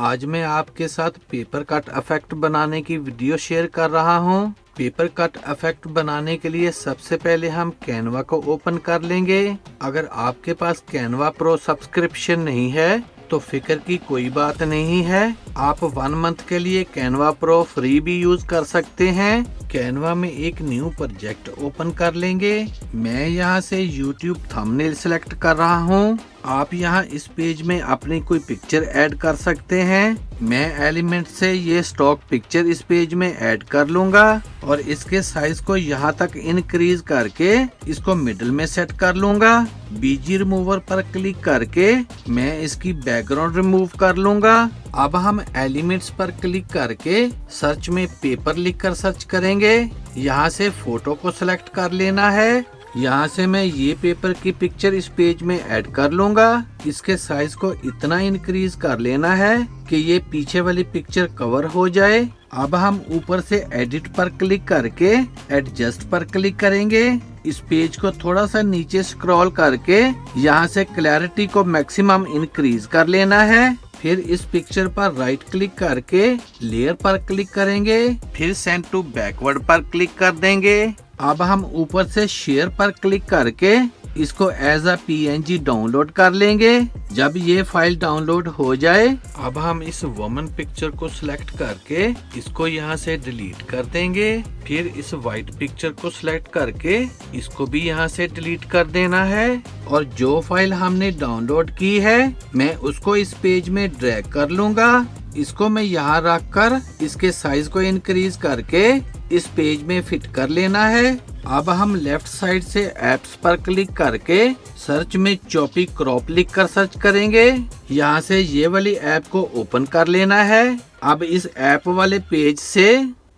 आज मैं आपके साथ पेपर कट इफेक्ट बनाने की वीडियो शेयर कर रहा हूँ। पेपर कट इफेक्ट बनाने के लिए सबसे पहले हम कैनवा को ओपन कर लेंगे। अगर आपके पास कैनवा प्रो सब्सक्रिप्शन नहीं है तो फिक्र की कोई बात नहीं है, आप 1 मंथ के लिए कैनवा प्रो फ्री भी यूज कर सकते हैं। कैनवा में एक न्यू प्रोजेक्ट ओपन कर लेंगे। मैं यहाँ से YouTube थंबनेल सिलेक्ट कर रहा हूँ। आप यहाँ इस पेज में अपनी कोई पिक्चर ऐड कर सकते हैं। मैं एलिमेंट से ये स्टॉक पिक्चर इस पेज में ऐड कर लूंगा और इसके साइज को यहाँ तक इंक्रीज करके इसको मिडिल में सेट कर लूंगा। बीजी रिमूवर पर क्लिक करके मैं इसकी बैकग्राउंड रिमूव कर लूंगा। अब हम एलिमेंट्स पर क्लिक करके सर्च में पेपर लिखकर सर्च करेंगे। यहाँ से फोटो को सिलेक्ट कर लेना है। यहाँ से मैं ये पेपर की पिक्चर इस पेज में ऐड कर लूंगा। इसके साइज को इतना इंक्रीज कर लेना है कि ये पीछे वाली पिक्चर कवर हो जाए। अब हम ऊपर से एडिट पर क्लिक करके एडजस्ट पर क्लिक करेंगे। इस पेज को थोड़ा सा नीचे स्क्रॉल करके यहाँ से क्लैरिटी को मैक्सिमम इंक्रीज कर लेना है। फिर इस पिक्चर पर राइट क्लिक करके लेयर पर क्लिक करेंगे। फिर सेंड टू बैकवर्ड पर क्लिक कर देंगे। अब हम ऊपर से शेयर पर क्लिक करके इसको एज अ PNG डाउनलोड कर लेंगे। जब ये फाइल डाउनलोड हो जाए, अब हम इस वुमन पिक्चर को सिलेक्ट करके इसको यहाँ से डिलीट कर देंगे। फिर इस वाइट पिक्चर को सिलेक्ट करके इसको भी यहाँ से डिलीट कर देना है। और जो फाइल हमने डाउनलोड की है मैं उसको इस पेज में ड्रैग कर लूंगा। इसको मैं यहाँ रख कर इसके साइज को इंक्रीज करके इस पेज में फिट कर लेना है। अब हम लेफ्ट साइड से एप्स पर क्लिक करके सर्च में चॉपी क्रॉप लिख कर सर्च करेंगे। यहाँ से ये वाली ऐप को ओपन कर लेना है। अब इस ऐप वाले पेज से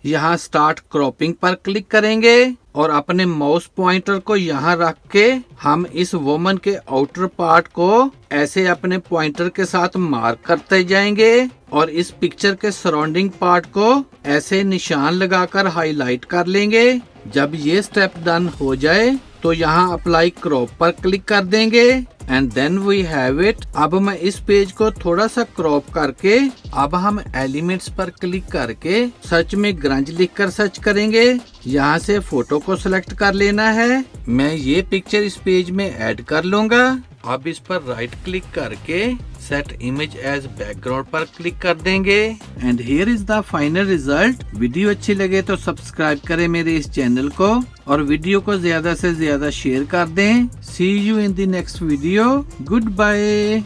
यहाँ स्टार्ट क्रॉपिंग पर क्लिक करेंगे और अपने माउस पॉइंटर को यहाँ रख के हम इस वुमन के आउटर पार्ट को ऐसे अपने पॉइंटर के साथ मार्क करते जाएंगे और इस पिक्चर के सराउंडिंग पार्ट को ऐसे निशान लगाकर हाईलाइट कर लेंगे। जब ये स्टेप डन हो जाए तो यहाँ अप्लाई क्रॉप पर क्लिक कर देंगे and then we have it. अब मैं इस पेज को थोड़ा सा क्रॉप करके अब हम एलिमेंट्स पर क्लिक करके सर्च में ग्रंज लिखकर सर्च करेंगे। यहाँ से फोटो को सिलेक्ट कर लेना है। मैं ये पिक्चर इस पेज में ऐड कर लूंगा। अब इस पर राइट क्लिक करके सेट इमेज एज बैकग्राउंड पर क्लिक कर देंगे and here is the final result. Video अच्छी लगे तो सब्सक्राइब करें मेरे इस चैनल को और वीडियो को ज्यादा से ज्यादा शेयर कर दें। See you in the next video. Good bye.